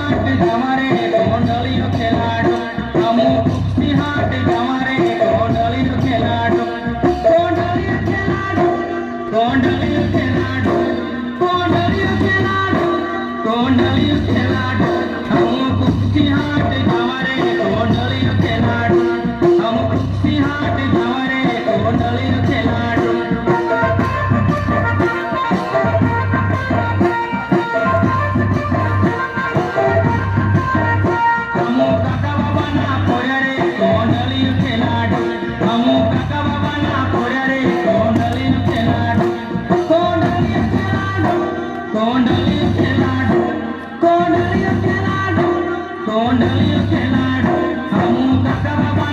हाट जमारे कोंडलियो खेलाडो हमू कुस्ती हाट जमारे कोंडलियो खेलाडो कोंडलियो खेलाडो कोंडलियो खेलाडो कोंडलियो खेलाडो कोंडलियो खेलाडो हमू कुस्ती हाट जमारे कोंडलियो खेलाडो हमू कुस्ती हाट जमारे कोंडलियो खेलाडो कोंडलियो खेलाडो कोंडलियो खेलाडो कोंडलियो खेलाडो हमू काका बाबा